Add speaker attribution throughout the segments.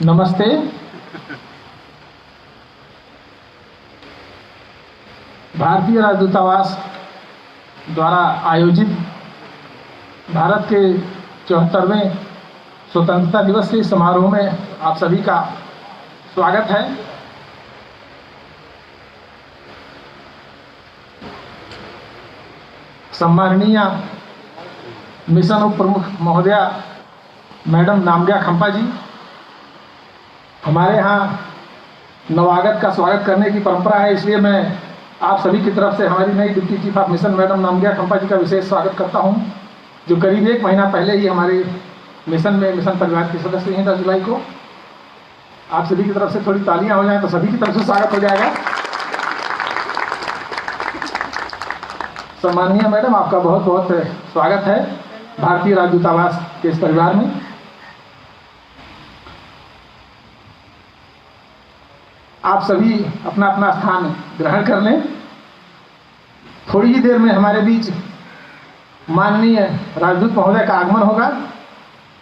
Speaker 1: नमस्ते। भारतीय राजदूतावास द्वारा आयोजित भारत के 74वें स्वतंत्रता दिवस के समारोह में आप सभी का स्वागत है। सम्माननीय मिशन उप प्रमुख महोदया मैडम नामग्या खम्पा जी, हमारे यहाँ नवागत का स्वागत करने की परंपरा है, इसलिए मैं आप सभी की तरफ से हमारी नई deputy chief of mission madam Namgya Khampa ji का विशेष स्वागत करता हूं, जो करीब 1 महीना पहले ही हमारे मिशन परिवार के सदस्य हैं। 10 जुलाई को आप सभी की तरफ से थोड़ी तालियां हो जाएं तो सभी की तरफ से स्वागत हो जाएगा। सम्माननीय मैडम, आपका बहुत बहुत स्वागत है भारतीय राजदूतावास के इस परिवार में। आप सभी अपना अपना स्थान ग्रहण कर लें। थोड़ी ही देर में हमारे बीच माननीय राजदूत महोदय का आगमन होगा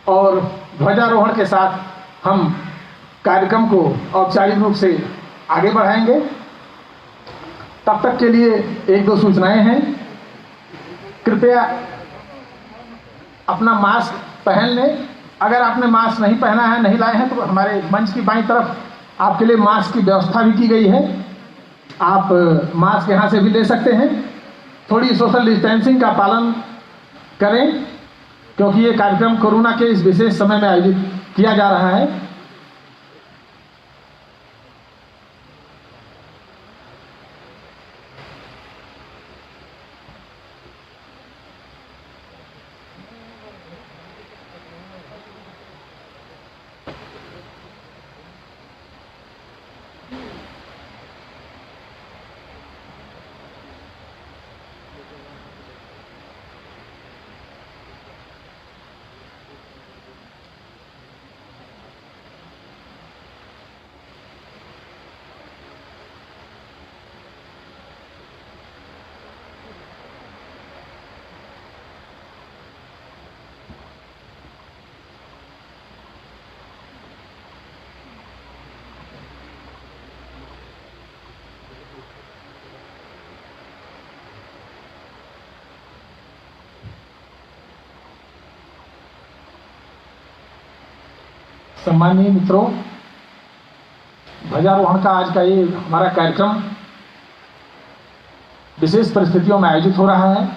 Speaker 1: और ध्वजारोहण के साथ हम कार्यक्रम को औपचारिक रूप से आगे बढ़ाएंगे। तब तक के लिए 1-2 सूचनाएं हैं। कृपया अपना मास्क पहन लें। अगर आपने मास्क नहीं पहना है, नहीं लाए हैं, तो हमारे मंच की बाईं तरफ आपके लिए मास्क की व्यवस्था भी की गई है। आप मास्क यहाँ से भी ले सकते हैं। थोड़ी सोशल डिस्टेंसिंग का पालन करें, क्योंकि ये कार्यक्रम कोरोना के इस विशेष समय में आयोजित किया जा रहा है। सम्माननीय मित्रों, ध्वजारोहण का आज का ये हमारा कार्यक्रम विशेष परिस्थितियों में आयोजित हो रहा है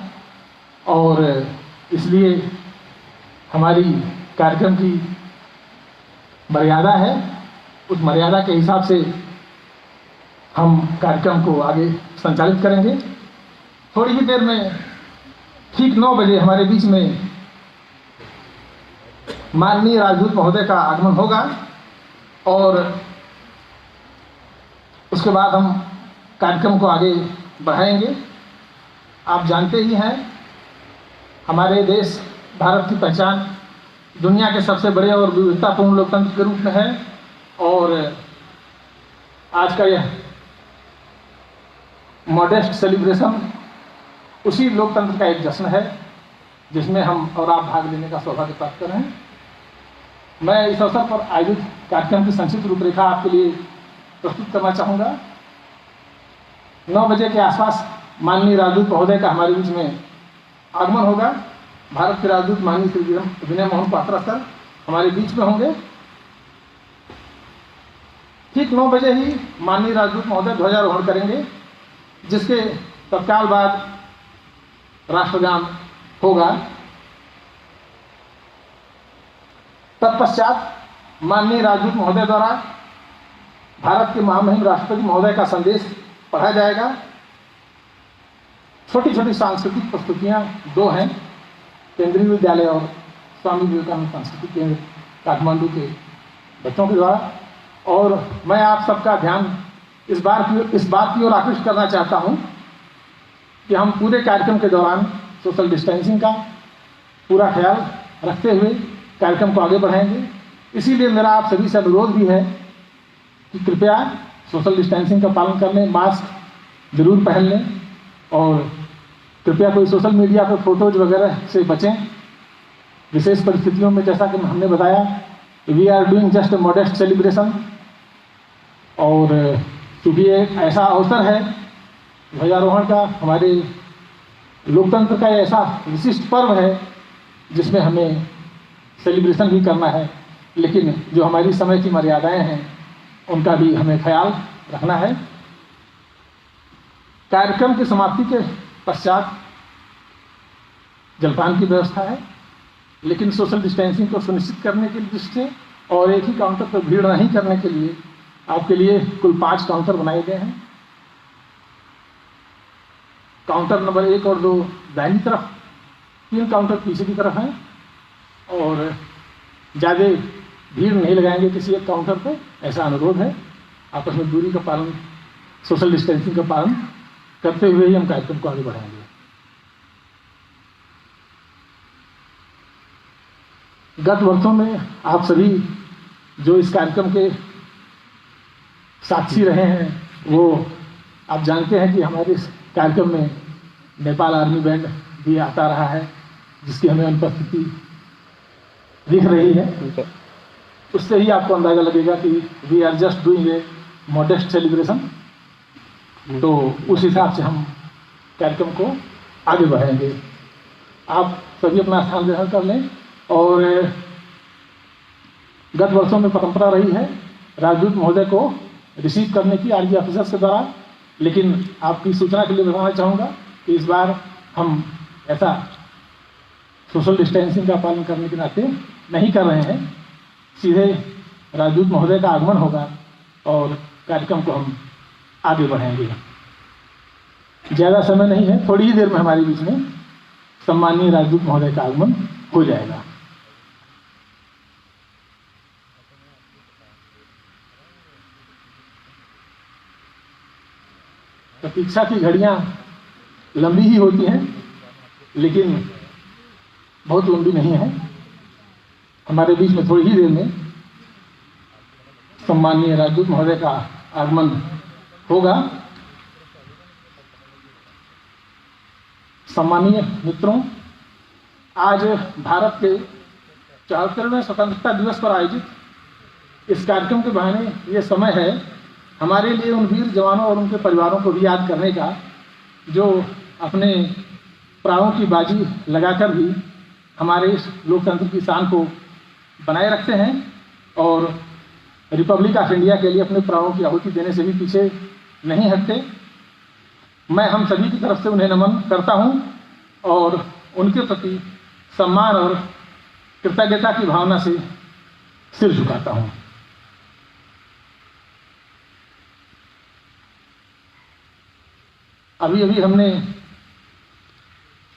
Speaker 1: और इसलिए हमारी कार्यक्रम की मर्यादा है। उस मर्यादा के हिसाब से हम कार्यक्रम को आगे संचालित करेंगे। थोड़ी ही देर में ठीक 9 बजे हमारे बीच में माननीय राजदूत महोदय का आगमन होगा और उसके बाद हम कार्यक्रम को आगे बढ़ाएंगे। आप जानते ही हैं, हमारे देश भारत की पहचान दुनिया के सबसे बड़े और विविधतापूर्ण लोकतंत्र के रूप में है और आज का यह मॉडेस्ट सेलिब्रेशन उसी लोकतंत्र का एक जश्न है जिसमें हम और आप भाग लेने का सौभाग्य प्राप्त कर रहे हैं। मैं इस अवसर पर आयोजित कार्यक्रम की संक्षिप्त रूपरेखा आपके लिए प्रस्तुत करना चाहूँगा। 9 बजे के आसपास माननीय राजदूत महोदय का हमारे बीच में आगमन होगा। भारत के राजदूत माननीय श्री विनय मोहन पात्रा सर हमारे बीच में होंगे। ठीक 9 बजे ही माननीय राजदूत महोदय ध्वजारोहण करेंगे, जिसके तत्काल बाद राष्ट्रगान होगा। तत्पश्चात माननीय राजदूत महोदय द्वारा भारत के महामहिम राष्ट्रपति महोदय का संदेश पढ़ा जाएगा। छोटी छोटी सांस्कृतिक प्रस्तुतियां 2 हैं, केंद्रीय विद्यालय और स्वामी विवेकानंद सांस्कृतिक केंद्र काठमांडू के बच्चों के द्वारा। और मैं आप सबका ध्यान इस बात की ओर आकृष्ट करना चाहता हूं कि हम पूरे कार्यक्रम के दौरान सोशल डिस्टेंसिंग का पूरा ख्याल रखते हुए कार्यक्रम को आगे बढ़ाएंगे। इसीलिए मेरा आप सभी से अनुरोध भी है कि कृपया सोशल डिस्टेंसिंग का पालन कर लें, मास्क जरूर पहन लें और कृपया कोई सोशल मीडिया पर फोटोज वगैरह से बचें। विशेष परिस्थितियों में जैसा कि हमने बताया we are doing just modest celebration. और चूँकि एक ऐसा अवसर है ध्वजारोहण का, हमारे लोकतंत्र का ऐसा विशिष्ट पर्व है जिसमें हमें सेलिब्रेशन भी करना है, लेकिन जो हमारी समय की मर्यादाएं हैं उनका भी हमें ख्याल रखना है। कार्यक्रम की समाप्ति के पश्चात जलपान की व्यवस्था है, लेकिन सोशल डिस्टेंसिंग को सुनिश्चित करने की दृष्टि से और एक ही काउंटर पर भीड़ नहीं करने के लिए आपके लिए कुल 5 काउंटर बनाए गए हैं। काउंटर नंबर 1 और 2 दाहिनी तरफ, 3 काउंटर पीछे की तरफ हैं और ज़्यादा भीड़ नहीं लगाएंगे किसी एक काउंटर पे, ऐसा अनुरोध है। आपस में दूरी का पालन, सोशल डिस्टेंसिंग का पालन करते हुए ही हम कार्यक्रम को आगे बढ़ाएंगे। गत वर्षों में आप सभी जो इस कार्यक्रम के साक्षी रहे हैं वो आप जानते हैं कि हमारे इस कार्यक्रम में नेपाल आर्मी बैंड भी आता रहा है, जिसकी हमें अनुपस्थिति दिख रही है। उससे ही आपको अंदाजा लगेगा कि we are just doing a modest celebration. तो उस हिसाब से हम कार्यक्रम को आगे बढ़ाएंगे। आप सभी अपना स्थान ग्रहण कर लें। और गत वर्षों में परंपरा रही है राजदूत महोदय को रिसीव करने की आरजी ऑफिसर्स के द्वारा, लेकिन आपकी सूचना के लिए बताना चाहूँगा कि इस बार हम ऐसा सोशल डिस्टेंसिंग का पालन करने के नाते नहीं कर रहे हैं। सीधे राजदूत महोदय का आगमन होगा और कार्यक्रम को हम आगे बढ़ाएंगे। ज़्यादा समय नहीं है, थोड़ी ही देर में हमारे बीच में सम्माननीय राजदूत महोदय का आगमन हो जाएगा। प्रतीक्षा की घड़ियां लंबी ही होती हैं, लेकिन बहुत लंबी नहीं है। हमारे बीच में थोड़ी ही देर में सम्माननीय राजदूत महोदय का आगमन होगा। सम्मानीय मित्रों, आज भारत के 74वें स्वतंत्रता दिवस पर आयोजित इस कार्यक्रम के बहाने ये समय है हमारे लिए उन वीर जवानों और उनके परिवारों को भी याद करने का, जो अपने प्राणों की बाजी लगाकर भी हमारे इस लोकतंत्र की शान को बनाए रखते हैं और रिपब्लिक ऑफ इंडिया के लिए अपने प्राणों की आहुति देने से भी पीछे नहीं हटते। मैं हम सभी की तरफ से उन्हें नमन करता हूं और उनके प्रति सम्मान और कृतज्ञता की भावना से सिर झुकाता हूं। अभी अभी हमने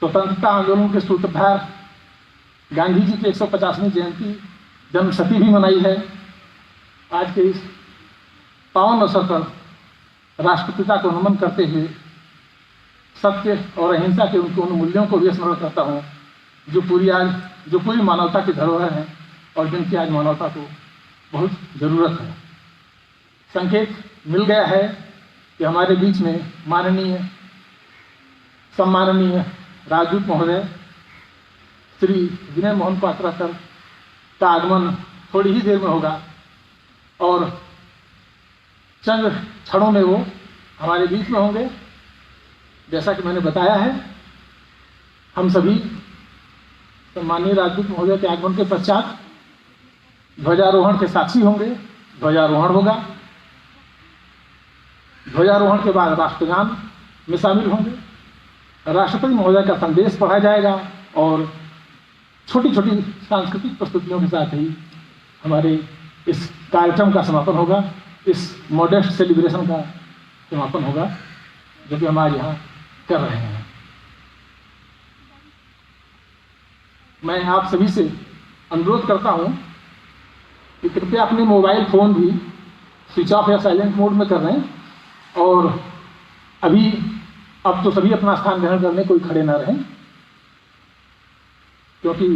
Speaker 1: स्वतंत्रता आंदोलन के सूत्रधार गांधी जी की 150वीं जयंती जन्मशती भी मनाई है। आज के इस पावन अवसर पर राष्ट्रपिता को नमन करते हुए सत्य और अहिंसा के उनके उन मूल्यों को भी स्मरण करता हूँ जो पूरी मानवता की धरोहर है और जिनकी आज मानवता को बहुत ज़रूरत है। संकेत मिल गया है कि हमारे बीच में माननीय सम्माननीय राजदूत महोदय श्री विनय मोहन पाटराकर का आगमन थोड़ी ही देर में होगा और चंद क्षणों में वो हमारे बीच में होंगे। जैसा कि मैंने बताया है, हम सभी सम्माननीय राजदूत महोदय के आगमन के पश्चात ध्वजारोहण के साक्षी होंगे। ध्वजारोहण होगा, ध्वजारोहण के बाद राष्ट्रगान में शामिल होंगे। राष्ट्रपति महोदय का संदेश पढ़ा जाएगा और छोटी छोटी सांस्कृतिक प्रस्तुतियों के साथ ही हमारे इस कार्यक्रम का समापन होगा। इस मॉडेस्ट सेलिब्रेशन का समापन होगा जो कि हम आज यहाँ कर रहे हैं। मैं आप सभी से अनुरोध करता हूँ कि कृपया अपने मोबाइल फ़ोन भी स्विच ऑफ या साइलेंट मोड में कर रहे हैं और अब तो सभी अपना स्थान ग्रहण करने कोई खड़े ना रहें, क्योंकि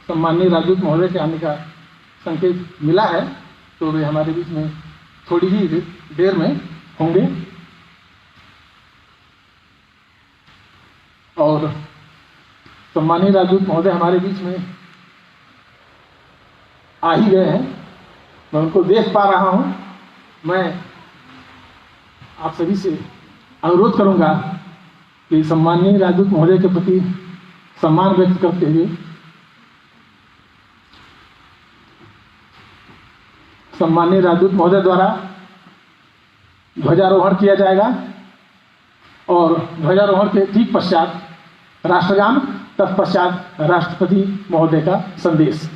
Speaker 1: सम्माननीय राजदूत महोदय के आने का संकेत मिला है तो वे हमारे बीच में थोड़ी ही देर में होंगे। और सम्माननीय राजदूत महोदय हमारे बीच में आ ही गए हैं, मैं उनको देख पा रहा हूं। मैं आप सभी से अनुरोध करूंगा कि सम्माननीय राजदूत महोदय के प्रति सम्मान व्यक्त करते हुए सम्माननीय राजदूत महोदय द्वारा ध्वजारोहण किया जाएगा और ध्वजारोहण के ठीक पश्चात राष्ट्रगान, तत्पश्चात राष्ट्रपति महोदय का संदेश।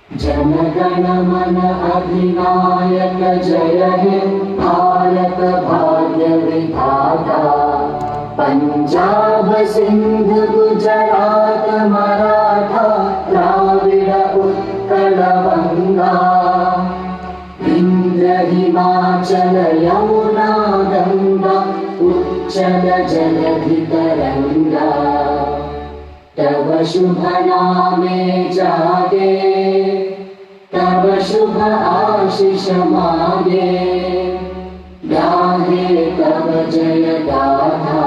Speaker 2: जन गण मन अधिनायक जय हे भारत भाग्य विधाता। पंजाब सिंध गुजरात मराठा द्राविड़ उत्कल गंगा। विंध्य हिमाचल यमुना गंगा उच्चल जलधि तरंगा। तव शुभ नामे जागे, तव शुभ आशीष मागे। गाहे तव जय गाथा,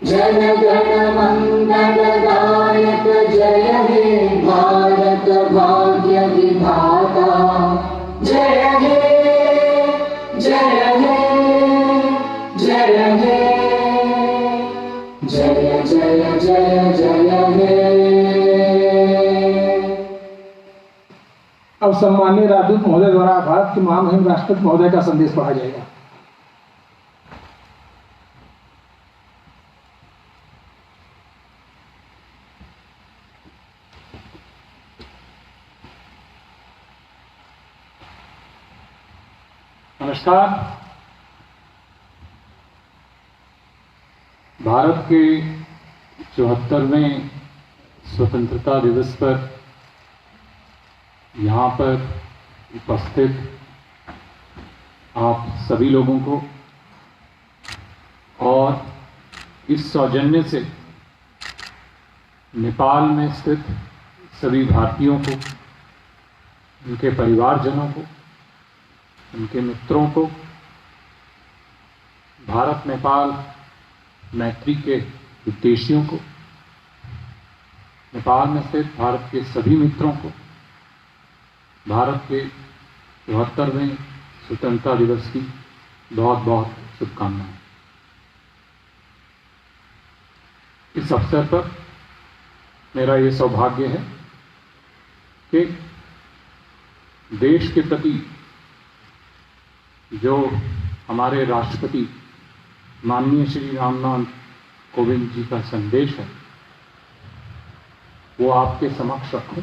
Speaker 2: जन गण मंगल दायक जय हे भारत भाग्य विधाता। जय हे जय हे जय हे जय जय जय जय हे।
Speaker 1: अब सम्माननीय राजदूत महोदय द्वारा भारत के महामहिम राष्ट्रपति महोदय का संदेश पढ़ा जाएगा। नमस्कार। भारत के 74वें स्वतंत्रता दिवस पर यहाँ पर उपस्थित आप सभी लोगों को और इस सौजन्य से नेपाल में स्थित सभी भारतीयों को, उनके परिवारजनों को, उनके मित्रों को, भारत नेपाल मैत्री के हितैषियों को, नेपाल में स्थित भारत के सभी मित्रों को भारत के 74वें स्वतंत्रता दिवस की बहुत बहुत शुभकामनाएं। इस अवसर पर मेरा ये सौभाग्य है कि देश के प्रति जो हमारे राष्ट्रपति माननीय श्री रामनाथ कोविंद जी का संदेश है वो आपके समक्ष रखूं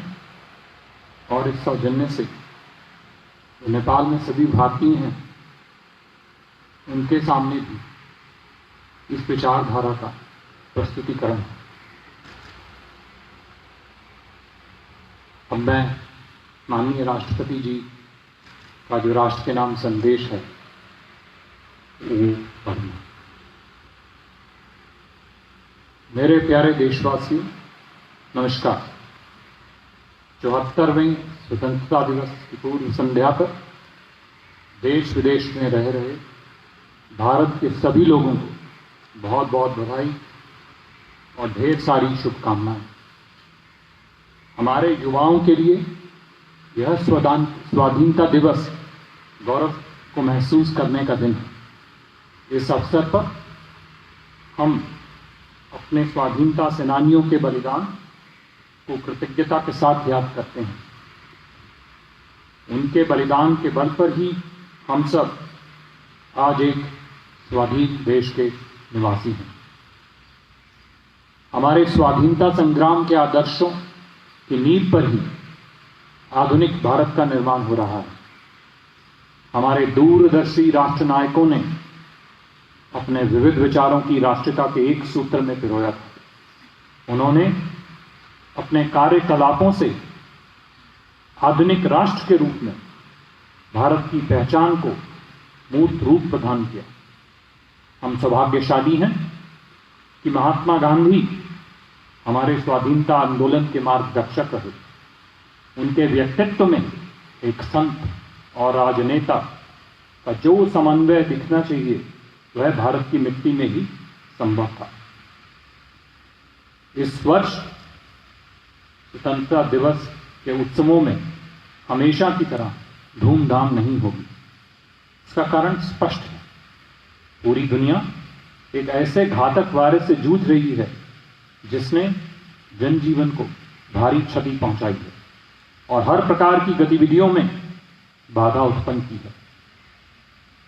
Speaker 1: और इस सौजन्य से जो नेपाल में सभी भारतीय हैं उनके सामने भी इस विचारधारा का प्रस्तुतिकरण। अब मैं माननीय राष्ट्रपति जी का जो राष्ट्र के नाम संदेश है वो पढ़ूंगा। मेरे प्यारे देशवासियों, नमस्कार। 74वें स्वतंत्रता दिवस की पूर्व संध्या पर देश विदेश में रह रहे भारत के सभी लोगों को बहुत बहुत बधाई और ढेर सारी शुभकामनाएं। हमारे युवाओं के लिए यह स्वाधीनता दिवस गौरव को महसूस करने का दिन है। इस अवसर पर हम अपने स्वाधीनता सेनानियों के बलिदान को कृतज्ञता के साथ याद करते हैं। उनके बलिदान के बल पर ही हम सब आज एक स्वाधीन देश के निवासी हैं। हमारे स्वाधीनता संग्राम के आदर्शों की नींव पर ही आधुनिक भारत का निर्माण हो रहा है। हमारे दूरदर्शी राष्ट्र नायकों ने अपने विविध विचारों की राष्ट्रीयता के एक सूत्र में पिरोया था। उन्होंने अपने कार्यकलापों से आधुनिक राष्ट्र के रूप में भारत की पहचान को मूर्त रूप प्रदान किया।
Speaker 3: हम सौभाग्यशाली हैं कि महात्मा गांधी हमारे स्वाधीनता आंदोलन के मार्गदर्शक रहे। उनके व्यक्तित्व में एक संत और राजनेता का जो समन्वय दिखना चाहिए वह भारत की मिट्टी में ही संभव था। इस वर्ष स्वतंत्रता दिवस के उत्सवों में हमेशा की तरह धूमधाम नहीं होगी। इसका कारण स्पष्ट है। पूरी दुनिया एक ऐसे घातक वायरस से जूझ रही है जिसने जनजीवन को भारी क्षति पहुंचाई है और हर प्रकार की गतिविधियों में बाधा उत्पन्न की है।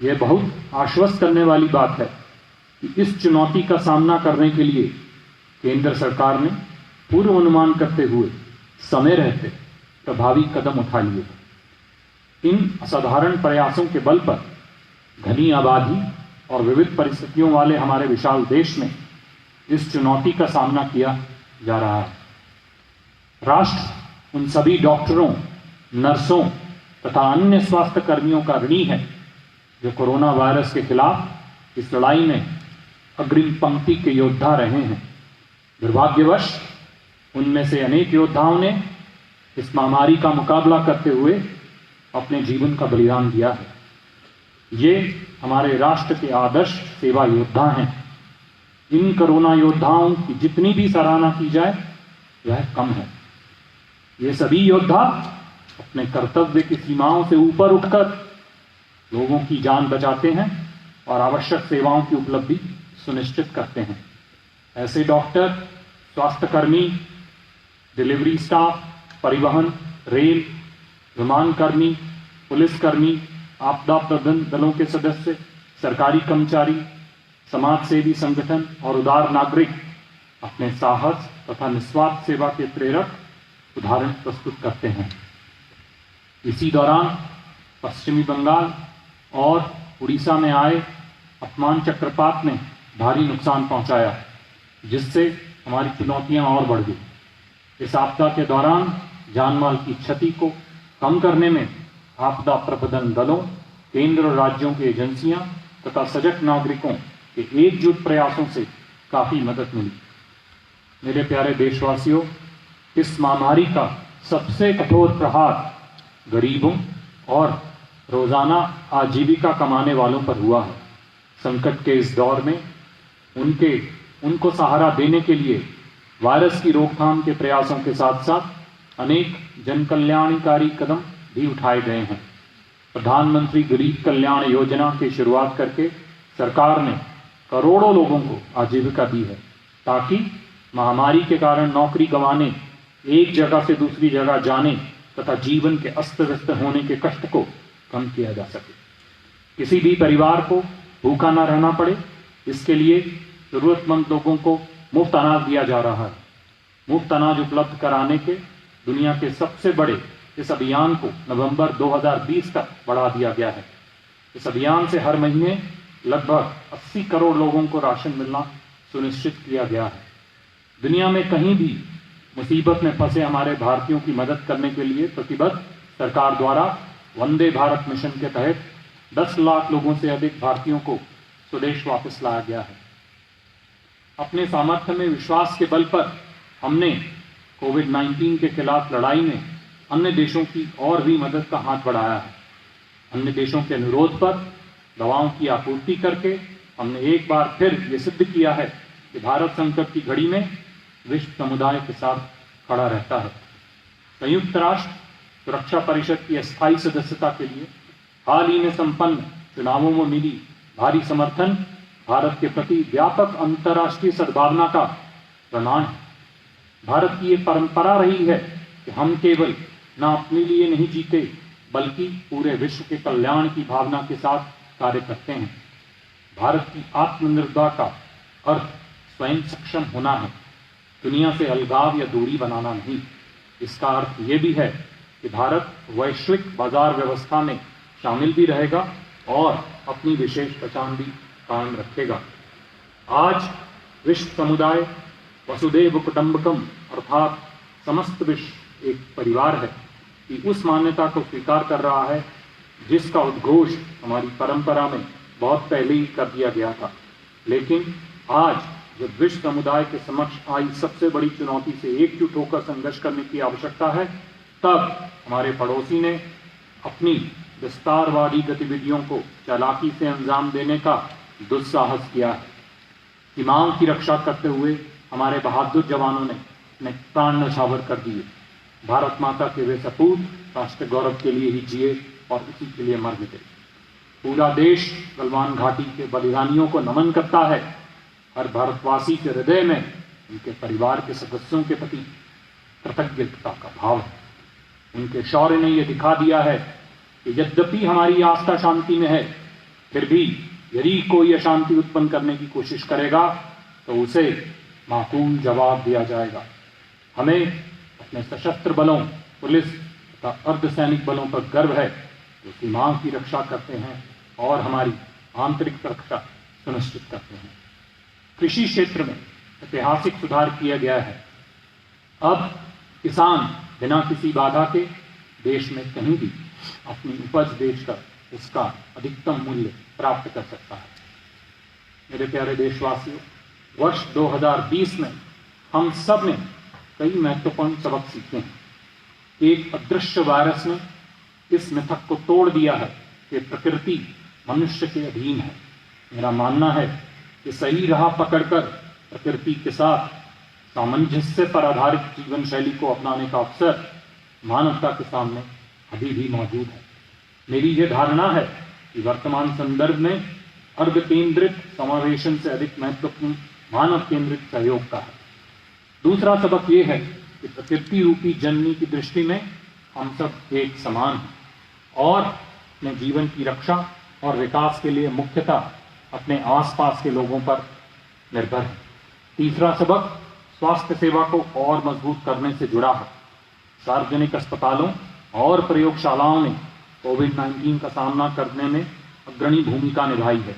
Speaker 3: यह बहुत आश्वस्त करने वाली बात है कि इस चुनौती का सामना करने के लिए केंद्र सरकार ने पूर्व अनुमान करते हुए समय रहते प्रभावी कदम उठा लिए। इन असाधारण प्रयासों के बल पर घनी आबादी और विविध परिस्थितियों वाले हमारे विशाल देश में इस चुनौती का सामना किया जा रहा है। राष्ट्र उन सभी डॉक्टरों, नर्सों तथा अन्य स्वास्थ्य कर्मियों का ऋणी है जो कोरोना वायरस के खिलाफ इस लड़ाई में अग्रिम पंक्ति के योद्धा रहे हैं। दुर्भाग्यवश उनमें से अनेक योद्धाओं ने इस महामारी का मुकाबला करते हुए अपने जीवन का बलिदान दिया है। ये हमारे राष्ट्र के आदर्श सेवा योद्धा हैं। इन कोरोना योद्धाओं की जितनी भी सराहना की जाए वह कम है। ये सभी योद्धा अपने कर्तव्य की सीमाओं से ऊपर उठकर लोगों की जान बचाते हैं और आवश्यक सेवाओं की उपलब्धि सुनिश्चित करते हैं। ऐसे डॉक्टर, स्वास्थ्यकर्मी, डिलीवरी स्टाफ, परिवहन, रेल, विमानकर्मी, पुलिसकर्मी, आपदा प्रबंधन दलों के सदस्य, सरकारी कर्मचारी, समाज सेवी संगठन और उदार नागरिक अपने साहस तथा निस्वार्थ सेवा के प्रेरक उदाहरण प्रस्तुत करते हैं। इसी दौरान पश्चिमी बंगाल और उड़ीसा में आए अफमान चक्रपात ने भारी नुकसान पहुंचाया, जिससे हमारी चुनौतियां और बढ़ गई। इस आपदा के दौरान जानमाल की क्षति को कम करने में आपदा प्रबंधन दलों, केंद्र और राज्यों की एजेंसियां तथा सजग नागरिकों के एकजुट प्रयासों से काफी मदद मिली। मेरे प्यारे देशवासियों, इस महामारी का सबसे कठोर प्रहार गरीबों और रोजाना आजीविका कमाने वालों पर हुआ है। संकट के इस दौर में उनको सहारा देने के लिए वायरस की रोकथाम के प्रयासों के साथ साथ अनेक जनकल्याणकारी कदम भी उठाए गए हैं। प्रधानमंत्री गरीब कल्याण योजना की शुरुआत करके सरकार ने करोड़ों लोगों को आजीविका दी है, ताकि महामारी के कारण नौकरी गंवाने, एक जगह से दूसरी जगह जाने तथा जीवन के अस्त व्यस्त होने के कष्ट को कम किया जा सके। किसी भी परिवार को भूखा न रहना पड़े, इसके लिए जरूरतमंद लोगों को मुफ्त अनाज दिया जा रहा है। मुफ्त अनाज उपलब्ध कराने के दुनिया के सबसे बड़े इस अभियान को नवंबर 2020 तक बढ़ा दिया गया है। इस अभियान से हर महीने लगभग 80 करोड़ लोगों को राशन मिलना सुनिश्चित किया गया है। दुनिया में कहीं भी मुसीबत में फंसे हमारे भारतीयों की मदद करने के लिए प्रतिबद्ध सरकार द्वारा वंदे भारत मिशन के तहत 10 लाख लोगों से अधिक भारतीयों को स्वदेश वापस लाया गया है। अपने सामर्थ्य में विश्वास के बल पर हमने कोविड-19 के खिलाफ लड़ाई में अन्य देशों की और भी मदद का हाथ बढ़ाया है। अन्य देशों के अनुरोध पर दवाओं की आपूर्ति करके हमने एक बार फिर ये सिद्ध किया है कि भारत संकट की घड़ी में विश्व समुदाय के साथ खड़ा रहता है। संयुक्त राष्ट्र सुरक्षा परिषद की अस्थायी सदस्यता के लिए हाल ही में संपन्न चुनावों में मिली भारी समर्थन भारत के प्रति व्यापक अंतर्राष्ट्रीय सद्भावना का प्रमाण है। भारत की ये परंपरा रही है कि हम केवल न अपने लिए नहीं जीते, बल्कि पूरे विश्व के कल्याण की भावना के साथ कार्य करते हैं। भारत की आत्मनिर्भरता का अर्थ स्वयं सक्षम होना है, दुनिया से अलगाव या दूरी बनाना नहीं। इसका अर्थ ये भी है कि भारत वैश्विक बाजार व्यवस्था में शामिल भी रहेगा और अपनी विशेष पहचान भी कायम रखेगा। आज विश्व समुदाय वसुधैव कुटुंबकम अर्थात समस्त विश्व एक परिवार है कि उस मान्यता को स्वीकार कर रहा है जिसका उद्घोष हमारी परंपरा में बहुत पहले ही कर दिया गया था। लेकिन आज जब विश्व समुदाय के समक्ष आई सबसे बड़ी चुनौती से एकजुट होकर संघर्ष करने की आवश्यकता है, तब हमारे पड़ोसी ने अपनी विस्तारवादी गतिविधियों को चालाकी से अंजाम देने का दुस्साहस किया है। सीमाओं की रक्षा करते हुए हमारे बहादुर जवानों ने अपने प्राण न्यौछावर कर दिए। भारत माता के वे सपूत राष्ट्र गौरव के लिए ही जिए और इसी के लिए मर मिटे। पूरा देश गलवान घाटी के बलिदानियों को नमन करता है। हर भारतवासी के हृदय में उनके परिवार के सदस्यों के प्रति कृतज्ञता का भाव है। उनके शौर्य ने यह दिखा दिया है कि यद्यपि हमारी आस्था शांति में है, फिर भी यदि कोई अशांति उत्पन्न करने की कोशिश करेगा तो उसे माकूल जवाब दिया जाएगा। हमें अपने सशस्त्र बलों, पुलिस तथा अर्धसैनिक बलों पर गर्व है जो सीमाओं की रक्षा करते हैं और हमारी आंतरिक सुरक्षा सुनिश्चित करते हैं। कृषि क्षेत्र में ऐतिहासिक सुधार किया गया है। अब किसान बिना किसी बाधा के देश में कहीं भी अपनी उपज बेचकर उसका अधिकतम मूल्य प्राप्त कर सकता है। मेरे प्यारे देशवासियों, वर्ष 2020 में हम सब ने कई महत्वपूर्ण सबक सीखे हैं। एक अदृश्य वायरस ने इस मिथक को तोड़ दिया है कि प्रकृति मनुष्य के अधीन है। मेरा मानना है कि सही राह पकड़कर प्रकृति के साथ सामंजस्य पर आधारित जीवन शैली को अपनाने का अवसर मानवता के सामने अभी भी मौजूद है। मेरी यह धारणा है कि वर्तमान संदर्भ में अर्ध केंद्रित समावेशन से अधिक महत्वपूर्ण मानव केंद्रित सहयोग का है। दूसरा सबक यह है कि प्रकृति रूपी जननी की दृष्टि में हम सब एक समान हैं और अपने जीवन की रक्षा और विकास के लिए मुख्यतः अपने आसपास के लोगों पर निर्भर है। तीसरा सबक स्वास्थ्य सेवा को और मजबूत करने से जुड़ा है। सार्वजनिक अस्पतालों और प्रयोगशालाओं ने कोविड-19 का सामना करने में अग्रणी भूमिका निभाई है।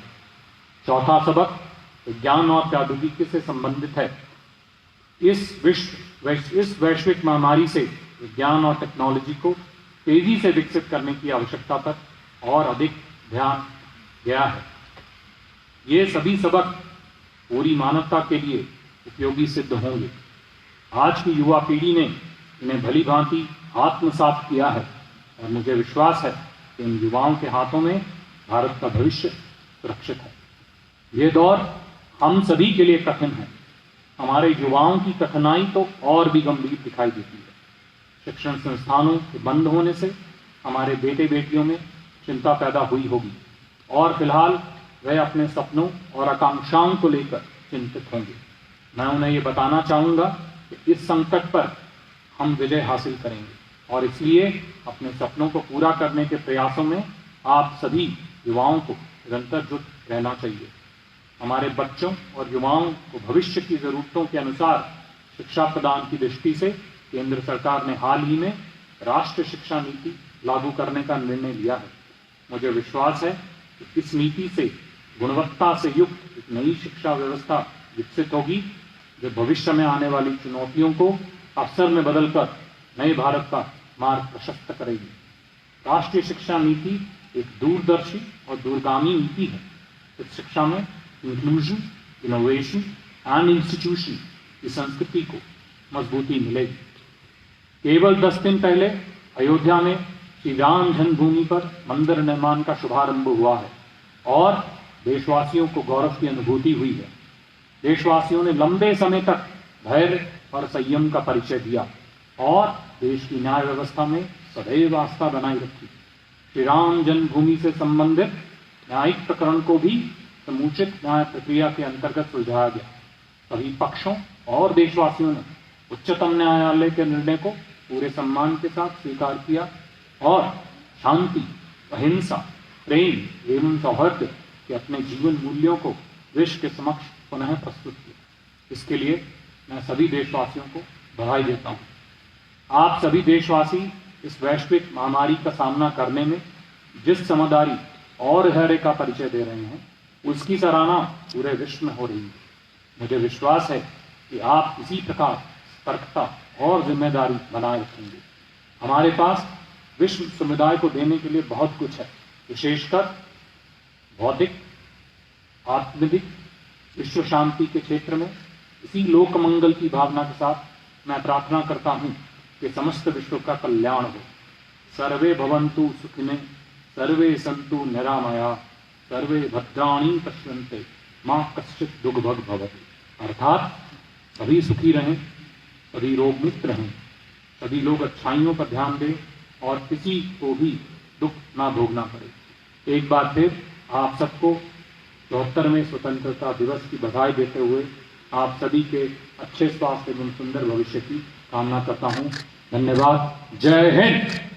Speaker 3: चौथा सबक विज्ञान और प्रौद्योगिकी से संबंधित है। इस वैश्विक महामारी से विज्ञान और टेक्नोलॉजी को तेजी से विकसित करने की आवश्यकता पर और अधिक ध्यान गया है। ये सभी सबक पूरी मानवता के लिए उपयोगी सिद्ध होंगे। आज की युवा पीढ़ी ने इन्हें भली भांति आत्मसात किया है और मुझे विश्वास है कि इन युवाओं के हाथों में भारत का भविष्य सुरक्षित है। ये दौर हम सभी के लिए कठिन है। हमारे युवाओं की कठिनाई तो और भी गंभीर दिखाई देती है। शिक्षण संस्थानों के बंद होने से हमारे बेटे बेटियों में चिंता पैदा हुई होगी और फिलहाल वे अपने सपनों और आकांक्षाओं को लेकर चिंतित होंगे। मैं उन्हें ये बताना चाहूँगा कि इस संकट पर हम विजय हासिल करेंगे और इसलिए अपने सपनों को पूरा करने के प्रयासों में आप सभी युवाओं को निरंतर जुट रहना चाहिए। हमारे बच्चों और युवाओं को भविष्य की ज़रूरतों के अनुसार शिक्षा प्रदान की दृष्टि से केंद्र सरकार ने हाल ही में राष्ट्रीय शिक्षा नीति लागू करने का निर्णय लिया है। मुझे विश्वास है कि इस नीति से गुणवत्ता से युक्त एक नई शिक्षा व्यवस्था विकसित होगी जो भविष्य में आने वाली चुनौतियों को अवसर में बदलकर नए भारत का मार्ग प्रशस्त करेगी। राष्ट्रीय शिक्षा नीति एक दूरदर्शी और दूरगामी नीति है। इस शिक्षा में इंक्लूजन, इनोवेशन एंड इंस्टीट्यूशन की संस्कृति को मजबूती मिलेगी। केवल 10 दिन पहले अयोध्या में श्री राम जन्मभूमि पर मंदिर निर्माण का शुभारंभ हुआ है और देशवासियों को गौरव की अनुभूति हुई है। देशवासियों ने लंबे समय तक धैर्य और संयम का परिचय दिया और देश की न्याय व्यवस्था में सदैव आस्था बनाए रखी। श्री राम जन्मभूमि से संबंधित न्यायिक प्रकरण को भी समुचित न्याय प्रक्रिया के अंतर्गत सुलझाया गया। सभी पक्षों और देशवासियों ने उच्चतम न्यायालय के निर्णय को पूरे सम्मान के साथ स्वीकार किया और शांति, अहिंसा, प्रेम एवं सौहार्द के अपने जीवन मूल्यों को विश्व के समक्ष पुनः प्रस्तुत किया। इसके लिए मैं सभी देशवासियों को बधाई देता हूँ। आप सभी देशवासी इस वैश्विक महामारी का सामना करने में जिस समझदारी और धैर्य का परिचय दे रहे हैं, उसकी सराहना पूरे विश्व में हो रही है। मुझे विश्वास है कि आप इसी प्रकार सतर्कता और जिम्मेदारी बनाए रखेंगे। हमारे पास विश्व समुदाय को देने के लिए बहुत कुछ है, विशेषकर भौतिक, आत्मिक विश्व शांति के क्षेत्र में इसी लोक मंगल की भावना के साथ मैं प्रार्थना करता हूँ कि समस्त विश्व का कल्याण हो। सर्वे भवन्तु सुखिने, सर्वे सन्तु निरामया, सर्वे भद्राणि पश्यन्ते, माँ कश्चित् दुर्भग भवति। अर्थात सभी सुखी रहें, सभी रोग मुक्त रहें, सभी लोग अच्छाइयों पर ध्यान दें और किसी को भी दुख ना भोगना पड़े। एक बार फिर आप सबको 74वें स्वतंत्रता दिवस की बधाई देते हुए आप सभी के अच्छे स्वास्थ्य एवं सुंदर भविष्य की कामना करता हूँ। धन्यवाद। जय हिंद।